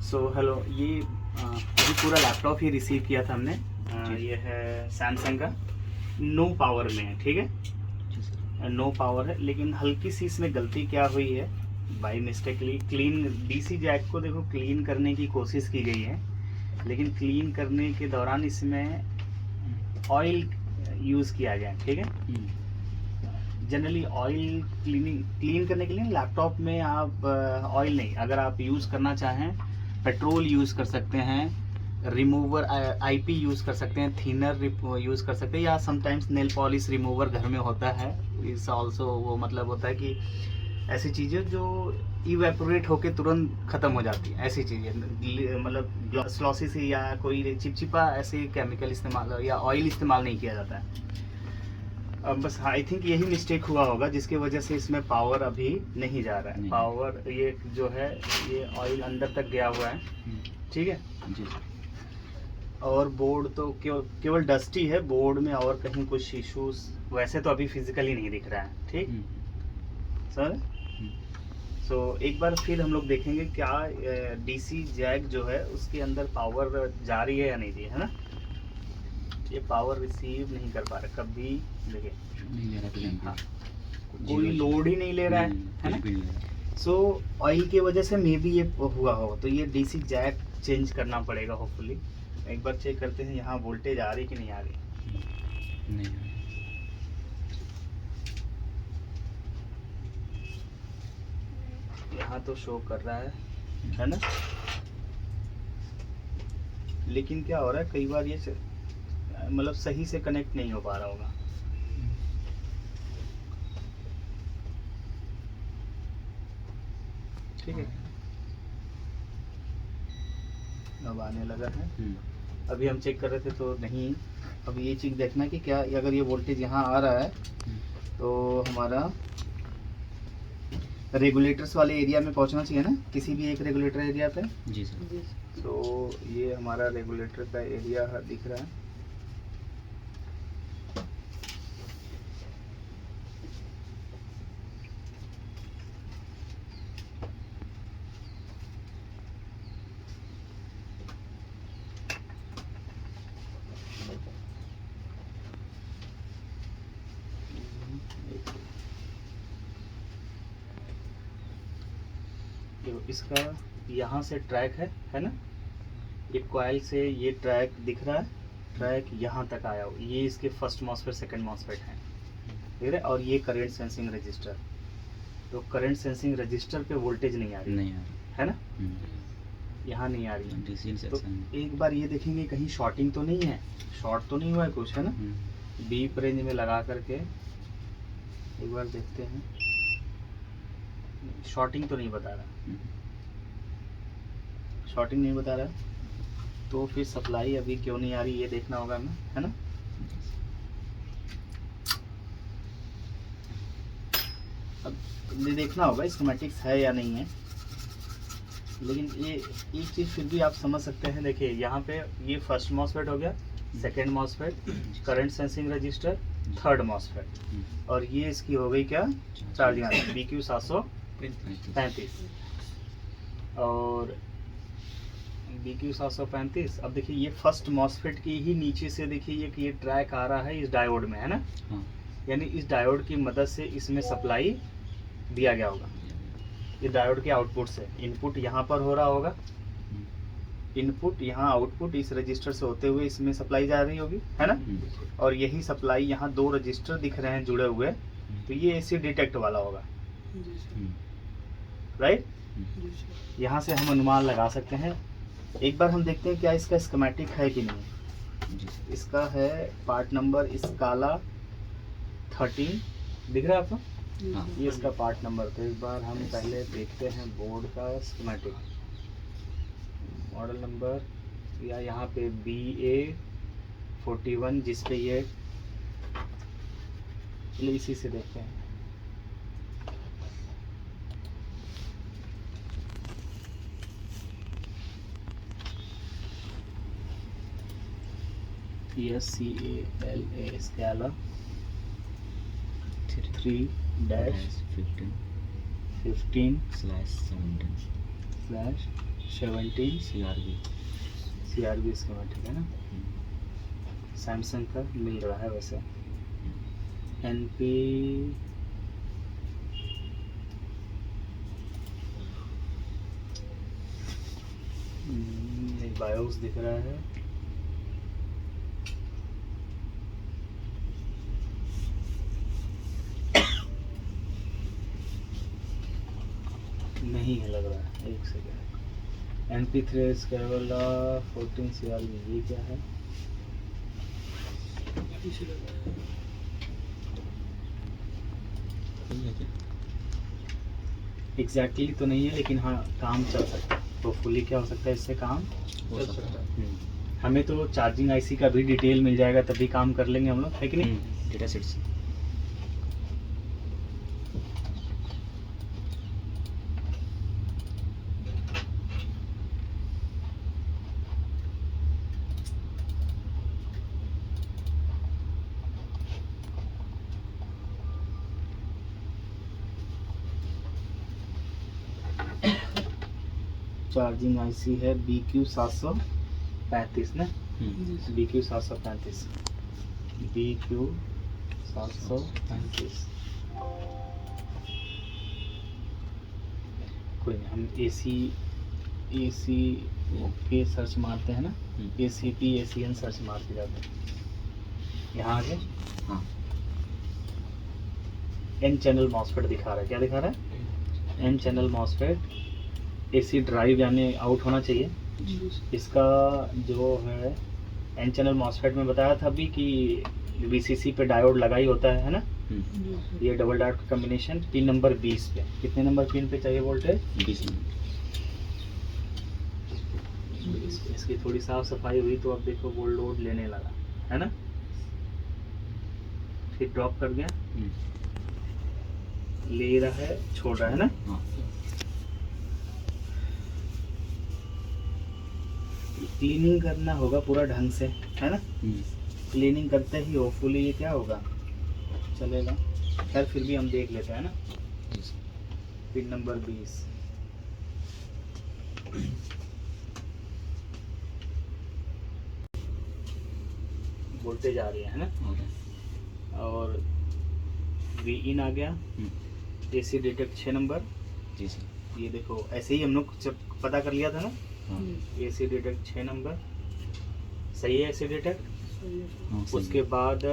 So hello, ये अभी पूरा लैपटॉप ही रिसीव किया था हमने। ये है सैमसंग का, नो पावर में है, ठीक है। नो पावर है, लेकिन हल्की सी इसमें गलती क्या हुई है, by mistakenly clean DC jack को देखो क्लीन करने की कोशिश की गई है, लेकिन क्लीन करने के दौरान इसमें ऑयल यूज़ किया गया, ठीक है। जनरली ऑयल क्लीन करने के लिए लैपटॉप में आप ऑयल नहीं, अगर आप यूज़ करना चाहें पेट्रोल यूज़ कर सकते हैं, रिमूवर आईपी यूज़ कर सकते हैं, थिनर यूज़ कर सकते हैं, या समटाइम्स नेल पॉलिश रिमूवर घर में होता है। इस ऑल्सो वो मतलब होता है कि ऐसी चीज़ें जो इवेपोरेट होके तुरंत ख़त्म हो जाती हैं, ऐसी चीज़ें मतलब स्लॉसिस या कोई चिपचिपा ऐसे केमिकल इस्तेमाल या ऑयल इस्तेमाल नहीं किया जाता है। बस आई थिंक यही मिस्टेक हुआ होगा जिसकी वजह से इसमें पावर अभी नहीं जा रहा है। पावर ये जो है ये ऑयल अंदर तक गया हुआ है, ठीक है जी। और बोर्ड तो केवल डस्टी है बोर्ड में, और कहीं कुछ इश्यूज वैसे तो अभी फिजिकली नहीं दिख रहा है, ठीक सर। सो एक बार फिर हम लोग देखेंगे क्या डीसी जैक जो है उसके अंदर पावर जा रही है या नहीं रही है ना। ये पावर रिसीव नहीं कर पा रहा, कभी देखिए नहीं ले रहा, हाँ, कोई लोड ही नहीं ले रहा है ना। सो ऑयल की वजह से मे बी ये हुआ हो, तो ये डीसी जैक चेंज करना पड़ेगा होपफुली। एक बार चेक करते हैं यहाँ वोल्टेज आ रही कि नहीं आ रही। नहीं यहाँ तो शो कर रहा है ना, लेकिन क्या हो रहा है कई बार ये मतलब सही से कनेक्ट नहीं हो पा रहा होगा। ठीक है, अब आने लगा है। अभी हम चेक कर रहे थे तो नहीं। अब ये चीज़ देखना कि क्या अगर ये वोल्टेज यहाँ आ रहा है तो हमारा रेगुलेटर्स वाले एरिया में पहुंचना चाहिए ना, किसी भी एक रेगुलेटर एरिया पे। जी सर। तो ये हमारा रेगुलेटर का एरिया दिख रहा है। देखो इसका यहाँ से ट्रैक है ना, ये कॉइल से ये ट्रैक दिख रहा है, ट्रैक यहाँ तक आया हो, ये इसके फर्स्ट मॉसफेट सेकंड मॉसफेट है, ठीक है। और ये करंट सेंसिंग रजिस्टर, तो करंट सेंसिंग रजिस्टर पे वोल्टेज नहीं आ रही है ना, यहाँ नहीं आ रही है। तो एक बार ये देखेंगे कहीं शॉर्टिंग तो नहीं है, शॉर्ट तो नहीं हुआ है कुछ, है ना। बीप रेंज में लगा करके एक बार देखते हैं, शॉर्टिंग तो नहीं बता रहा, शॉर्टिंग नहीं बता रहा, तो फिर सप्लाई अभी क्यों नहीं आ रही ये देखना होगा हमें, है ना। अब ये देखना होगा स्कीमेटिक्स है या नहीं है, लेकिन ये एक चीज़ फिर भी आप समझ सकते हैं। देखिए यहाँ पे ये फर्स्ट मॉसफेट हो गया, second MOSFET, current sensing register, third MOSFET, और ये इसकी हो गई क्या चार्जिंग BQ 735 और BQ 735। अब देखिए ये फर्स्ट मॉसफेट की ही नीचे से देखिए ये ट्रैक आ रहा है इस डायोड में, है ना। यानी इस डायोड की मदद से इसमें सप्लाई दिया गया होगा, ये डायोड के आउटपुट से। इनपुट यहाँ पर हो रहा होगा, इनपुट यहाँ, आउटपुट इस रजिस्टर से होते हुए इसमें सप्लाई जा रही होगी, है ना। और यही सप्लाई यहाँ दो रजिस्टर दिख रहे हैं जुड़े हुए, तो ये AC डिटेक्ट वाला होगा, राइट। यहाँ से हम अनुमान लगा सकते हैं। एक बार हम देखते हैं क्या इसका स्कीमेटिक है कि नहीं। इसका है पार्ट नंबर स्काला 13 दिख रहा है आपको, ये इसका पार्ट नंबर। तो एक बार हम पहले देखते हैं बोर्ड का स्कीमेटिक, मॉडल नंबर या यहाँ पे BA41 जिस पे ये, चलिए इसी से देखते हैं। SCALA स्काला 3-15/17/17 17 CRV स्कीमेटिक है ना। सैमसंग का मिल रहा है वैसे। NP बायोस दिख रहा है। नहीं है लग रहा है, एक सेकेंड। NP3 स्केवला 14 CRV, ये क्या है? एग्जैक्टली तो नहीं है, लेकिन हाँ काम चल सकता है। तो फुली क्या हो सकता है, इससे काम हो सकता है। हमें तो चार्जिंग IC का भी डिटेल मिल जाएगा, तभी काम कर लेंगे हम लोग, है कि नहीं? डेटा सेट्स चार्जिंग IC है BQ 735 ना। BQ 735 BQ 735। कोई नहीं, हम AC के सर्च मारते हैं ना, ACP ACN सर्च मार के जाते हैं। यहाँ आगे हाँ N चैनल मॉसफेट दिखा रहा है। क्या दिखा रहा है? N channel MOSFET AC drive यानी आउट होना चाहिए। इसका जो है N चैनल मॉसफेट में बताया था अभी कि VCC पे डायोड लगा ही होता है ना। ये डबल डायोड का कॉम्बिनेशन पिन नंबर 20 पे। कितने नंबर पिन पे चाहिए वोल्टेज? 20 इसकी थोड़ी साफ सफाई हुई तो अब देखो वो लोड लेने लगा है ना। फिर ड्रॉप कर गया, ले रहा है, छोड़ रहा है ना। क्लीनिंग करना होगा पूरा ढंग से, है ना। क्लीनिंग करते ही होपफुली ये क्या होगा, चलेगा। खैर फिर भी हम देख लेते हैं ना। पिन नंबर 20 वोल्टेज आ रही है ना। और वी इन आ गया। AC detect 6 number. जी सर। ये देखो ऐसे ही हम लोग जब पता कर लिया था ना। AC डिटेक्ट 6 नंबर सही है। AC डिटेक्ट उसके बाद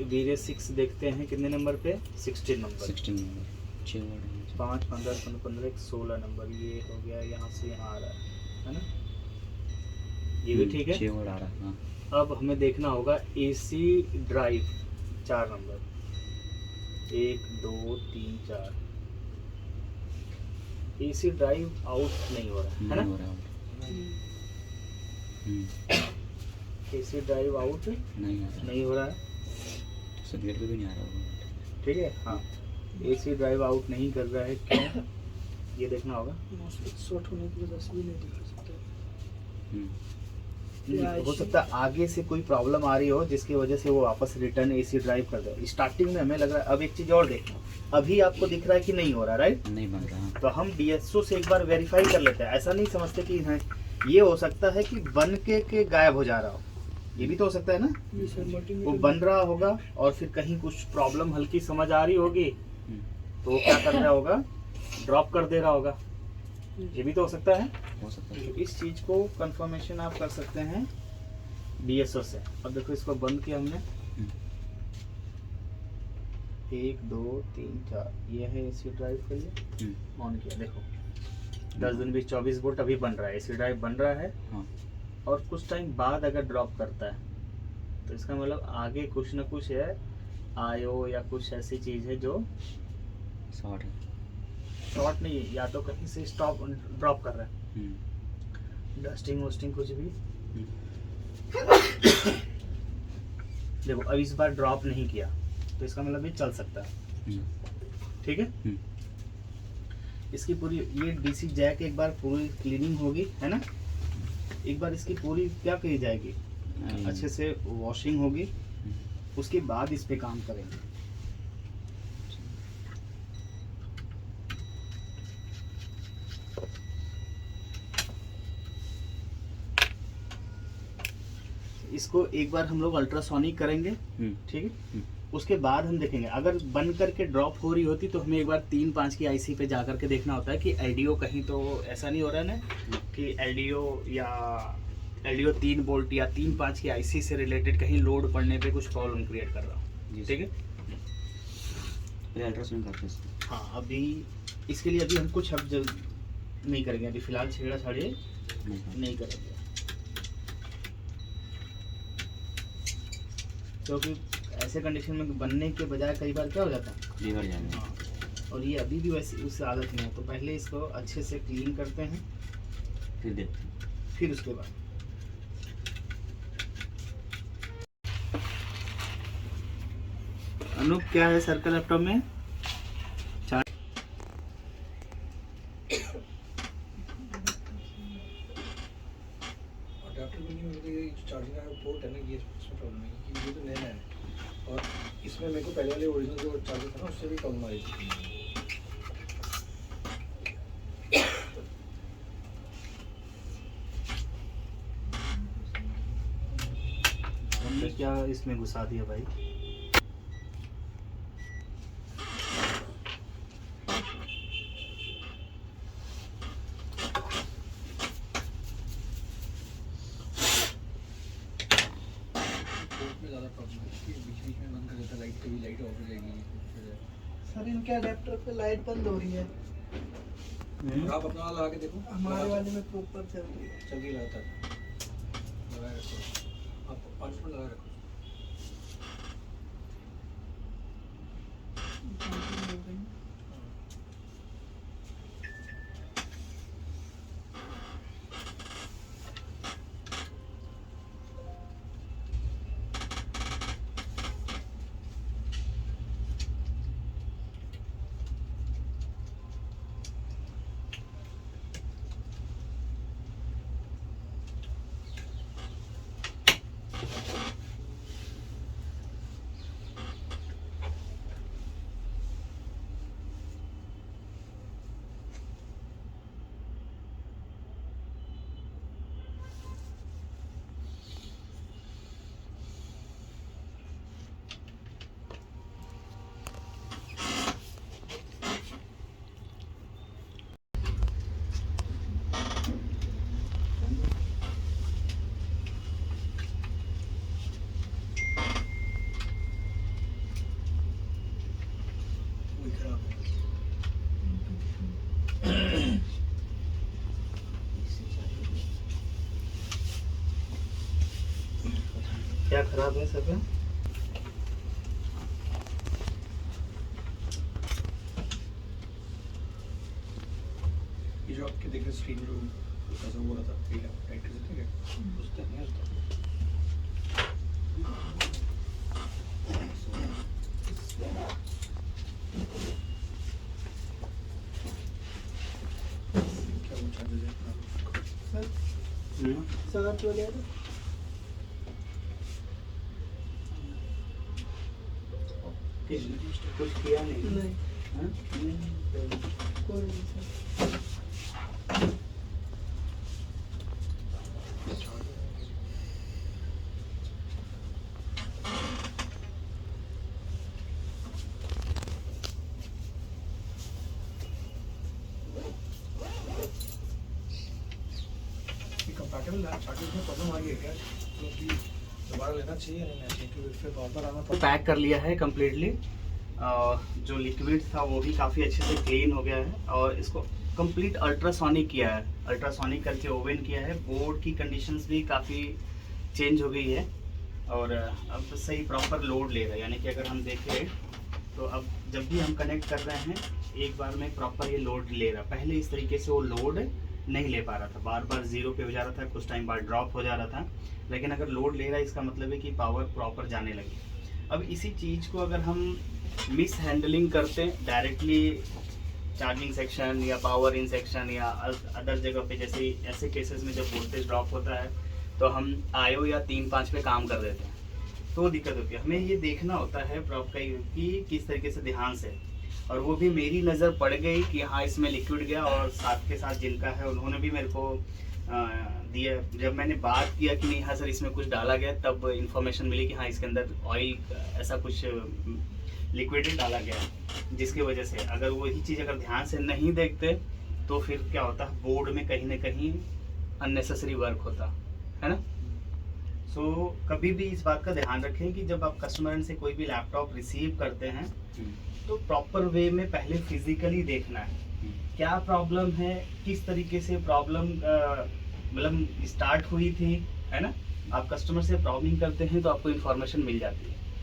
वीरे 6 देखते हैं कितने नंबर पे, 16 नंबर। 16 number 6 word 5 15 15 16 number. ये हो गया, यहाँ से यहाँ आ रहा है ना। ये भी ठीक है, 6 वर्ड आ रहा है। हाँ अब हमें देखना होगा AC drive 4 number. 1 2 3 4 AC drive out नहीं हो रहा है ना। AC ड्राइव आउट नहीं हो रहा है। सर्किट पे भी नहीं आ रहा होगा। ठीक है हाँ, AC ड्राइव आउट नहीं कर रहा है, क्यों ये देखना होगा। शॉर्ट होने की वजह से भी नहीं दिखा सकता। हो सकता है आगे से कोई प्रॉब्लम आ रही हो जिसकी वजह से वो वापस रिटर्न AC ड्राइव कर दे। स्टार्टिंग में हमें लग रहा है। अब एक चीज और देखो, अभी आपको दिख रहा है कि नहीं हो रहा, राइट? नहीं बन रहा। तो हम DSO से एक बार वेरीफाई कर लेते हैं। ऐसा नहीं समझते कि है, ये हो सकता है कि बन के गायब हो जा रहा हो, ये भी तो हो सकता है ना। वो बन रहा होगा और फिर कहीं कुछ प्रॉब्लम हल्की समझ आ रही होगी तो वो क्या कर रहा होगा, ड्रॉप कर दे रहा होगा। ये भी तो हो सकता है। तो इस चीज को कंफर्मेशन आप कर सकते हैं DSO से। अब देखो इसको बंद किया हमने, 1 2 3 4 ये है AC ड्राइव के लिए। ऑन किया, देखो 10 दिन 20 24 वोल्ट अभी बन रहा है। AC ड्राइव बन रहा है। और कुछ टाइम बाद अगर ड्रॉप करता है तो इसका मतलब आगे कुछ ना कुछ है, IO या कुछ ऐसी चीज है जो शॉर्ट है। शॉर्ट नहीं है, या तो कहीं से स्टॉप ड्रॉप कर रहा है। डस्टिंग वस्टिंग कुछ भी। देखो अब इस बार ड्रॉप नहीं किया तो इसका मतलब ये चल सकता है। ठीक है, इसकी पूरी ये DC जैक एक बार पूरी क्लीनिंग होगी, है ना। एक बार इसकी पूरी क्या कही जाएगी, अच्छे से वॉशिंग होगी, उसके बाद इस पे काम करेंगे। इसको एक बार हम लोग अल्ट्रासोनिक करेंगे, ठीक है। उसके बाद हम देखेंगे अगर बन करके ड्रॉप हो रही होती तो हमें एक बार 3-5 की आईसी पे जा करके देखना होता है कि एलडीओ कहीं तो ऐसा नहीं हो रहा है ना कि एलडीओ या एलडीओ 3 वोल्ट या 3-5 की आईसी से रिलेटेड कहीं लोड पड़ने पे कुछ प्रॉब्लम क्रिएट कर रहा हो, ठीक है। पहले अल्ट्रासाउंड करते हैं। हाँ, अभी इसके लिए अभी हम कुछ अब नहीं करेंगे, अभी फिलहाल छेड़ा छाड़ी नहीं करेंगे क्योंकि ऐसे कंडीशन में बनने के बजाय कई बार क्या हो जाता है लीवर जाने। हाँ, और ये अभी भी वैसे उस हालत में है। तो पहले इसको अच्छे से क्लीन करते हैं, फिर देखते हैं। फिर उसके बाद अनूप क्या है सर का लैपटॉप में अडाप्टर भी नहीं मिलती, ये जो चार्जिंग का पोर्ट है ना, ये इसमें प्रॉब्लम है क्योंकि ये तो नया है और इसमें मेरे को पहले वाले ओरिजिनल जो चार्जर था ना उससे भी प्रॉब्लम आई थी। हमने क्या इसमें घुसा दिया भाई। पोर्ट में ज़्यादा प्रॉब्लम है कि बीच बीच में बंद कर देता, लाइट कभी लाइट ऑफ हो जाएगी। सर इनके अडेप्टर पे लाइट बंद हो रही है, आप अपना वाला लगा के देखो, हमारे वाले में प्रॉपर चल रही है। चल ही रहा था, लगाए रखो आप 5 मिनट लगा रखो। वही खराब है। क्या खराब है सर? ये जो आपके देख रहे स्क्रीन जो ऐसा हो रहा था, ठीक है टाइट कर ठीक है, उस तक नहीं होता। क्या वो चार्जेस है? सर 7 वगैरह कुछ किया नहीं? नहीं, हाँ? कोई नहीं सर। कंपैटिबल है, चार्जेस में प्रॉब्लम आ गई है क्या? क्योंकि दोबारा लेना चाहिए या नहीं लेना चाहिए, क्योंकि फिर बार बार आना तो पड़ता पैक कर लिया है कम्प्लीटली। जो लिक्विड था वो भी काफ़ी अच्छे से क्लीन हो गया है और इसको कंप्लीट अल्ट्रासोनिक किया है, अल्ट्रासोनिक करके ओवन किया है। बोर्ड की कंडीशंस भी काफ़ी चेंज हो गई है और अब सही प्रॉपर लोड ले रहा है। यानी कि अगर हम देखें तो अब जब भी हम कनेक्ट कर रहे हैं एक बार में प्रॉपर ये लोड ले रहा। पहले इस तरीके से वो लोड नहीं ले पा रहा था, बार बार जीरो पे हो जा रहा था, कुछ टाइम बाद ड्रॉप हो जा रहा था। लेकिन अगर लोड ले रहा है इसका मतलब है कि पावर प्रॉपर जाने लगी। अब इसी चीज़ को अगर हम मिस हैंडलिंग करते डायरेक्टली चार्जिंग सेक्शन या पावर इन सेक्शन या अदर जगह पे, जैसे ऐसे केसेस में जब वोल्टेज ड्रॉप होता है तो हम आयो या 3-5 पे काम कर देते हैं, तो दिक्कत होती है। हमें ये देखना होता है प्रॉपर कि किस तरीके से ध्यान से और वो भी मेरी नज़र पड़ गई कि हाँ इसमें लिक्विड गया, और साथ के साथ जिनका है उन्होंने भी मेरे को दिया। जब मैंने बात किया कि नहीं हाँ सर इसमें कुछ डाला गया, तब इन्फॉर्मेशन मिली कि हाँ इसके अंदर ऑयल ऐसा कुछ लिक्विड डाला गया, जिसकी वजह से अगर वही चीज़ अगर ध्यान से नहीं देखते तो फिर क्या होता है, बोर्ड में कहीं ना कहीं अननेसेसरी वर्क होता है ना। सो कभी भी इस बात का ध्यान रखें कि जब आप कस्टमर से कोई भी लैपटॉप रिसीव करते हैं तो प्रॉपर वे में पहले फिजिकली देखना है क्या प्रॉब्लम है, किस तरीके से प्रॉब्लम मतलब स्टार्ट हुई थी, है ना। आप कस्टमर से प्रॉब्लम करते हैं तो आपको इन्फॉर्मेशन मिल जाती है।